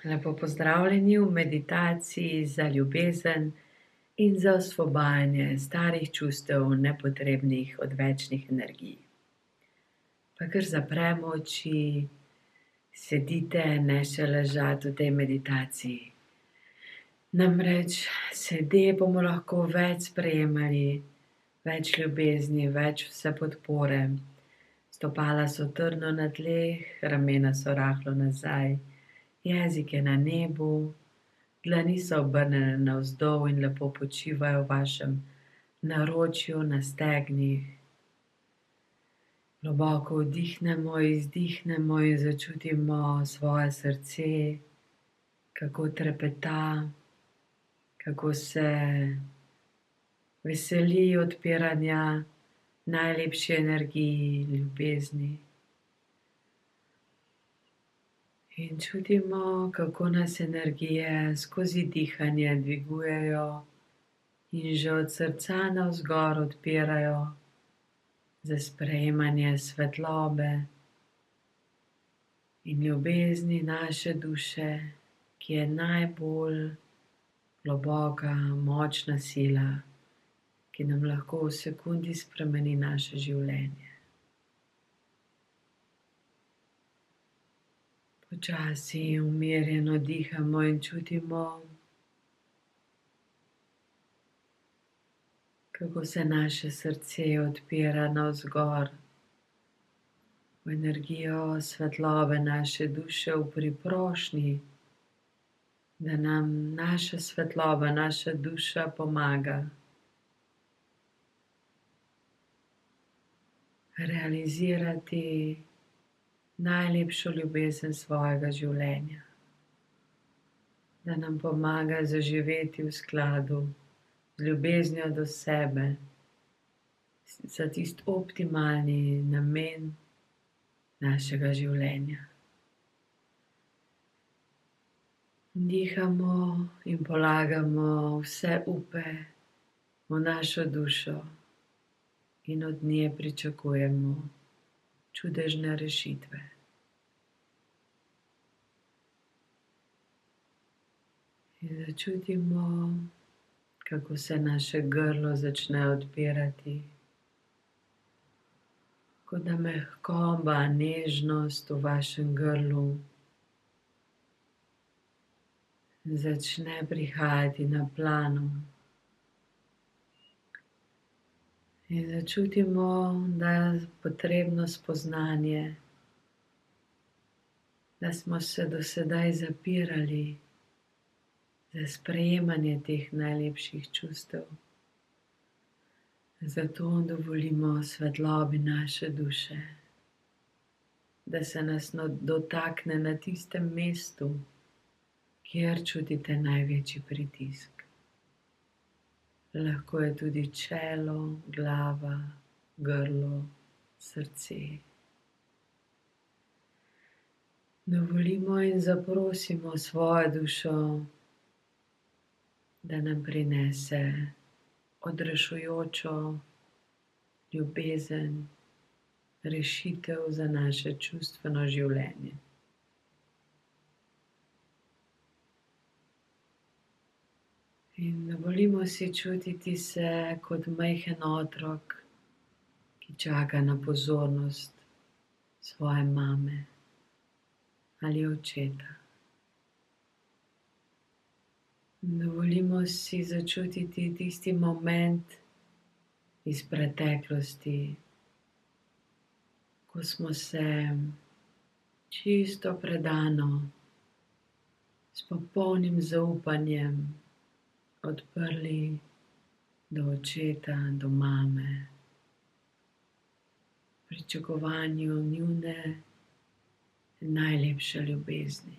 Lepo pozdravljeni v meditaciji za ljubezen in za osvobajanje starih čustev, nepotrebnih, odvečnih energij. Pa kar zapremo oči, sedite, ne še ležati v tej meditaciji. Namreč sede bomo lahko več sprejemali, več ljubezni, več vse podpore. Stopala so trdno na tleh, ramena so rahlo nazaj. Jezik je na nebu, dlani so obrnjene navzdol in lepo počivajo v vašem naročju, na stegnih. Globoko vdihnemo, izdihnemo in začutimo svoje srce, kako trepeta, kako se veseli odpiranja najlepši energiji, ljubezni. In čutimo, kako nas energije skozi dihanje dvigujejo in že od srca navzgor odpirajo za sprejemanje svetlobe in ljubezni naše duše, ki je najbolj globoka, močna sila, ki nam lahko v sekundi spremeni naše življenje. Počasi in umirjeno dihamo in čutimo, kako se naše srce odpira navzgor v energijo svetlobe naše duše, v priprošnji, da nam naša svetloba, naša duša pomaga realizirati najlepšo ljubezen svojega življenja, da nam pomaga zaživeti v skladu z ljubeznijo do sebe, za tisti optimalni namen našega življenja. Dihamo in polagamo vse upe v našo dušo in od nje pričakujemo čudežne rešitve. In začutimo, kako se naše grlo začne odpirati, kot da mehkoba, nežnost v vašem grlu začne prihajati na plano. In začutimo, da je potrebno spoznanje, da smo se do sedaj zapirali za sprejemanje teh najlepših čustev. Zato dovolimo svetlobi naše duše, da se nas dotakne na tistem mestu, kjer čutite največji pritisk. Lahko je tudi čelo, glava, grlo, srce. Dovolimo in zaprosimo svojo dušo, da nam prinese odrešujočo ljubezen, rešitev za naše čustveno življenje. In dovolimo si čutiti se kot majhen otrok, ki čaka na pozornost svoje mame ali očeta. Dovolimo si začutiti tisti moment iz preteklosti, ko smo se čisto predano, s popolnim zaupanjem odprli do očeta, do mame, v pričakovanju njune najlepše ljubezni,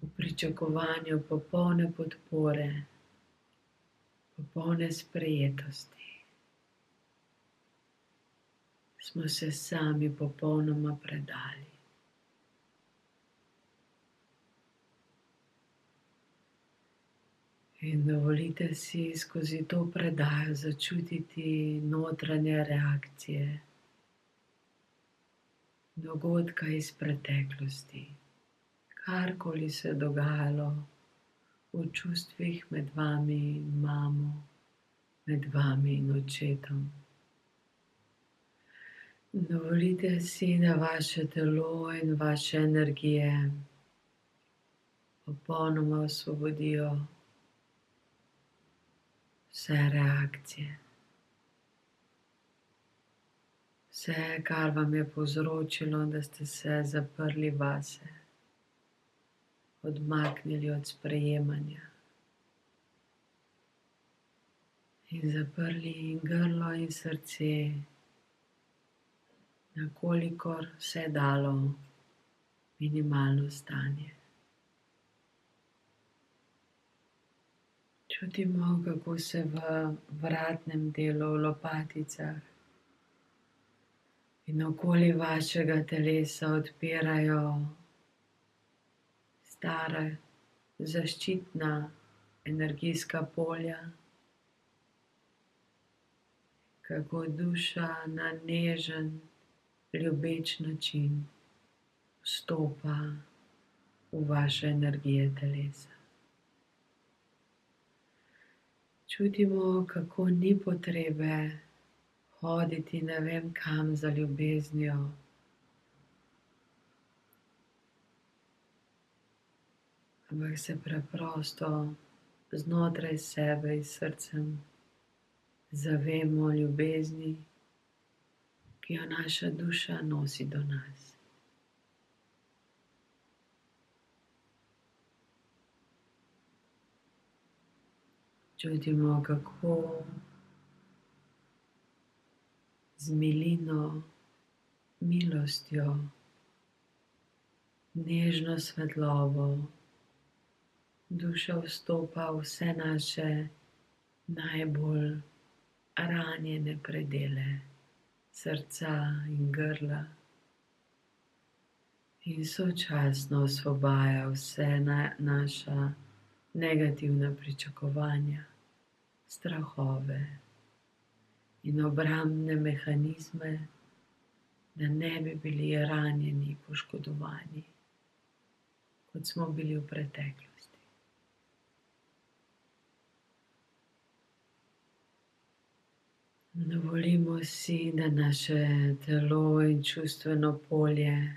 v pričakovanju popolne podpore, popolne sprejetosti. Smo se sami popolnoma predali. In dovolite si skozi to predajo začutiti notranje reakcije dogodka iz preteklosti, karkoli se je dogajalo v čustvih med vami in mamo, med vami in očetom. Dovolite si, da vaše telo in vaše energije popolnoma osvobodijo vse reakcije. Vse, kar vam je povzročilo, da ste se zaprli vase, odmaknili od sprejemanja in zaprli in grlo in srce, nakolikor se je dalo minimalno stanje. Čutimo, kako se v vratnem delu, v lopaticah in okoli vašega telesa odpirajo stara zaščitna energijska polja, kako duša na nežen, ljubeč način vstopa v vaše energije telesa. Čutimo, kako ni potrebe hoditi ne vem kam za ljubeznijo, ampak se preprosto znotraj sebe in srcem zavemo ljubezni, ki jo naša duša nosi do nas. Čutimo, kako z milino, milostjo, nežno svetlobo duša vstopa v vse naše najbolj ranjene predele srca in grla in sočasno osvobaja vse naša negativna pričakovanja, strahove in obrambne mehanizme, da ne bi bili ranjeni, poškodovani, kot smo bili v preteklosti. Dovolimo si, da naše telo in čustveno polje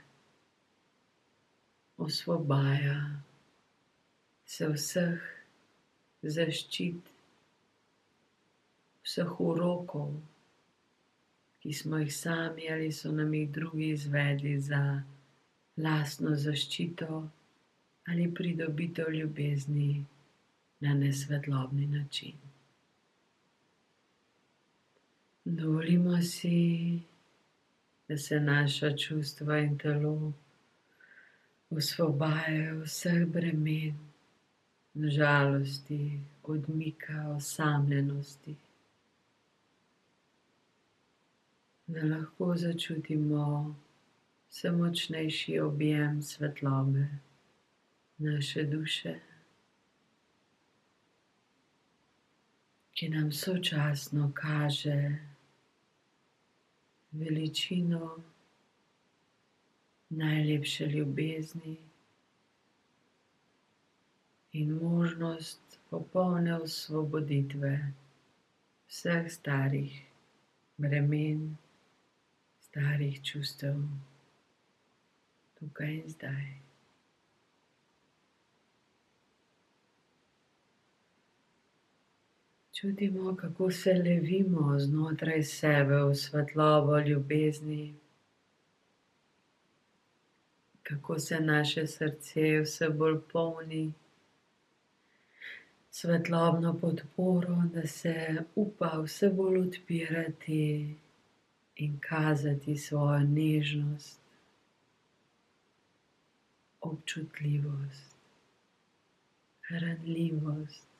osvobaja se vseh zaščit, vseh urokov, ki smo jih sami ali so nam jih drugi izvedli za lastno zaščito ali pridobitev ljubezni na nesvetlobni način. Dovolimo si, da se naša čustva in telo osvobajajo vseh bremen, žalosti, odmika, osamljenosti, da lahko začutimo vse močnejši objem svetlobe naše duše, ki nam sočasno kaže veličino najlepše ljubezni in možnost popolne osvoboditve vseh starih bremen, starih čustev, tukaj in zdaj. Čutimo, kako se levimo znotraj sebe v svetlobo ljubezni, kako se naše srce vse bolj polni svetlobno podporo, da se upa vse bolj odpirati in kazati svojo nežnost, občutljivost, ranljivost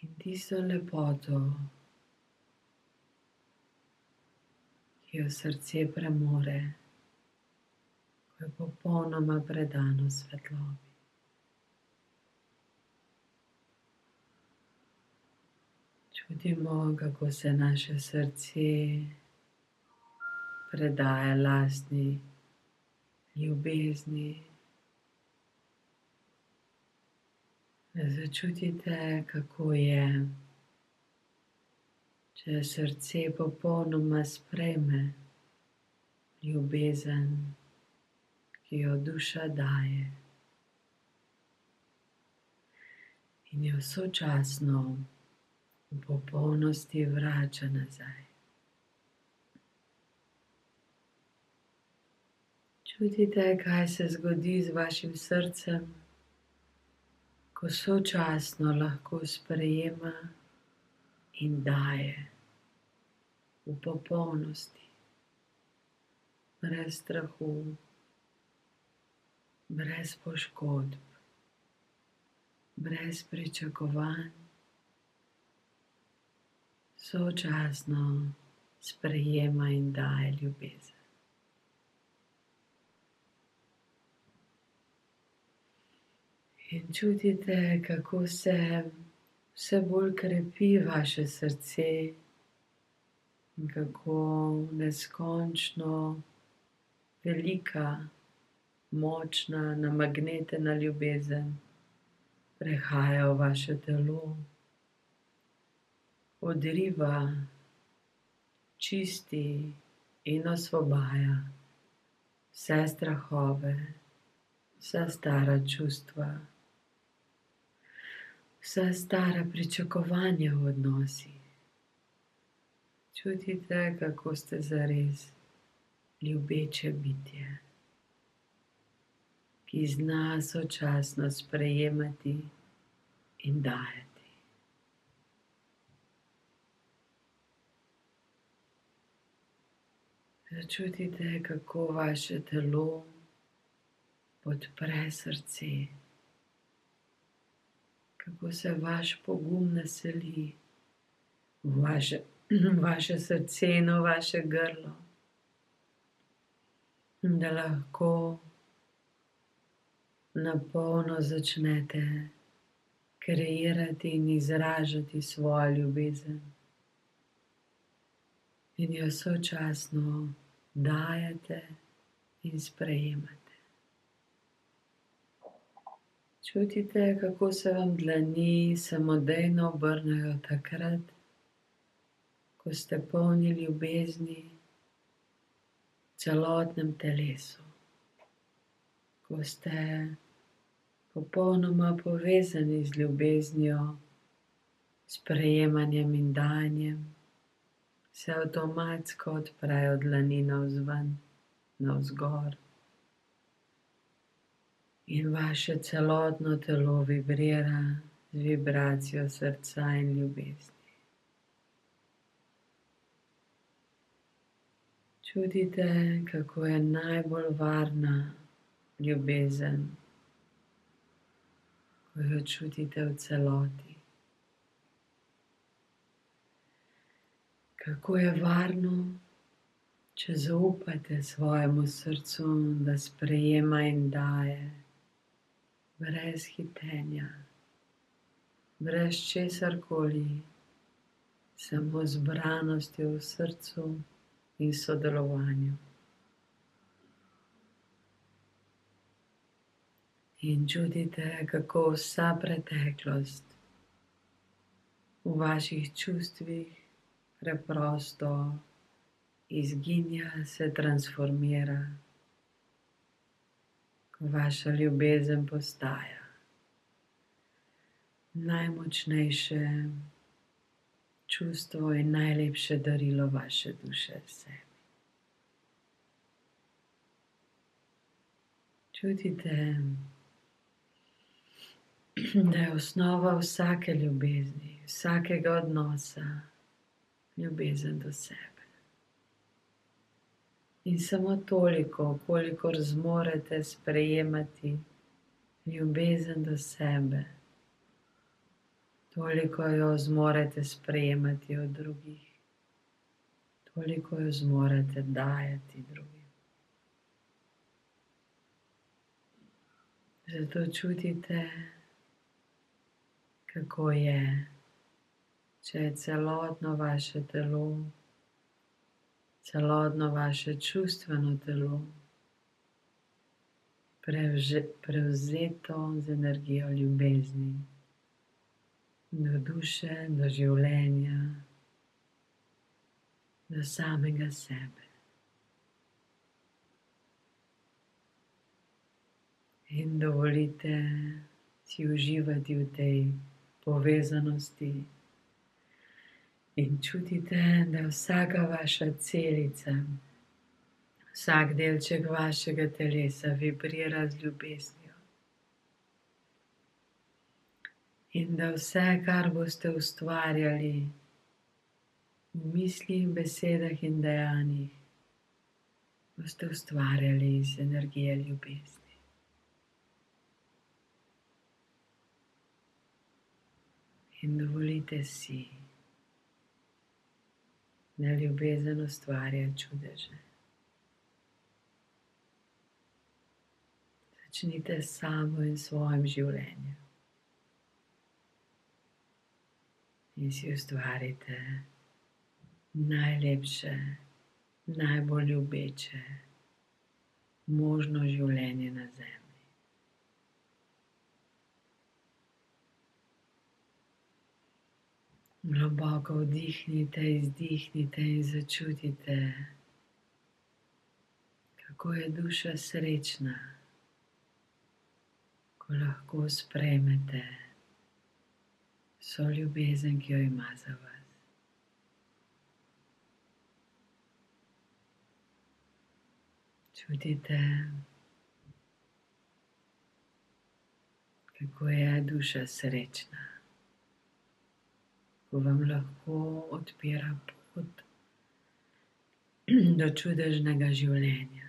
in tisto lepoto, ki jo srce premore, ko je popolnoma predano svetlobi. Čutimo, kako se naše srce predaja lastni ljubezni. Začutite, kako je, če srce popolnoma sprejme ljubezen, ki jo duša daje, in jo sočasno v popolnosti vrača nazaj. Čutite, kaj se zgodi z vašim srcem, ko sočasno lahko sprejema in daje v popolnosti, brez strahu, brez poškodb, brez pričakovanj, sočasno sprejema in daje ljubezen. In čutite, kako se vse bolj krepi vaše srce in kako neskončno velika, močna, namagnetena ljubezen prehaja v vaše telo, odriva, čisti in osvobaja vse strahove, vsa stara čustva, vsa stara pričakovanja v odnosih. Čutite, kako ste zares ljubeče bitje, ki zna sočasno sprejemati in dajati. Začutite, kako vaše telo podpre srce, kako se vaš pogum naseli v vaše srce in v vaše grlo, da lahko na polno začnete kreirati in izražati svojo ljubezen in jo sočasno dajete in sprejemate. Čutite, kako se vam dlani samodejno obrnejo takrat, ko ste polni ljubezni v celotnem telesu, ko ste popolnoma povezani z ljubeznijo, sprejemanjem in dajanjem, se avtomatsko odprejo dlani navzven, navzgor. In vaše celotno telo vibrira z vibracijo srca in ljubezni. Čutite, kako je najbolj varna ljubezen, ko jo čutite v celoti. Kako je varno, če zaupate svojemu srcu, da sprejema in daje, brez hitenja, brez česarkoli, samo z zbranostjo v srcu in sodelovanju. In čutite, kako vsa preteklost v vaših čustvih preprosto izginja, se transformira, ko vaša ljubezen postaja najmočnejše čustvo in najlepše darilo vaše duše sebi. Čutite, da je osnova vsake ljubezni, vsakega odnosa ljubezen do sebe. In samo toliko, kolikor zmorete sprejemati ljubezen do sebe, toliko jo zmorete sprejemati od drugih, toliko jo zmorete dajati drugim. Zato čutite, kako je, če je celotno vaše telo, celotno vaše čustveno telo prevzeto z energijo ljubezni, do duše, do življenja, do samega sebe. In dovolite si uživati v tej povezanosti in čutite, da vsaka vaša celica, vsak delček vašega telesa vibrira z ljubeznijo. In da vse, kar boste ustvarjali v mislih, besedah in dejanjih, boste ustvarjali iz energije ljubezni. In dovolite si, da ljubezen ustvarja čudeže. Začnite s sabo in svojim življenjem. In si ustvarite najlepše, najbolj ljubeče možno življenje na zemlji. Globoko vdihnite, izdihnite in začutite, kako je duša srečna, ko lahko sprejmete vso ljubezen, ki jo ima za vas. Čutite, kako je duša srečna, ko vam lahko odpira pot do čudežnega življenja,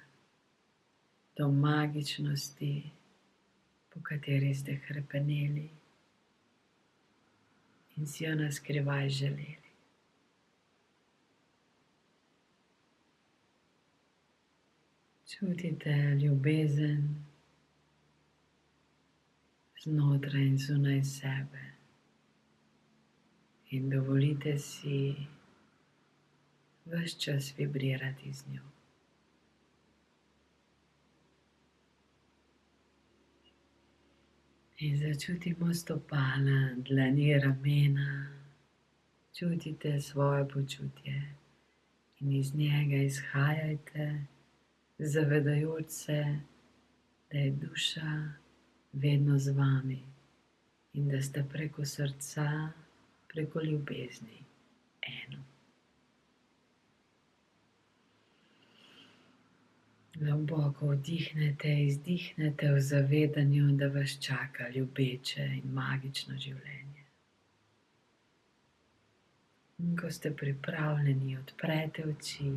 do magičnosti, po kateri ste hrepeneli in si jo naskrivaj želeli. Čutite ljubezen znotraj in zunaj sebe. In dovolite si ves čas vibrirati z njo. In začutimo stopala, dlani, ramena. Čutite svoje počutje in iz njega izhajajte, zavedajoč se, da je duša vedno z vami in da sta preko srca, preko ljubezni eno. Globoko vdihnete, izdihnete v zavedanju, da vas čaka ljubeče in magično življenje. In ko ste pripravljeni, odprete oči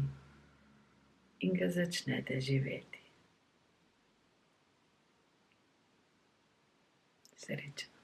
in ga začnete živeti. Srečno.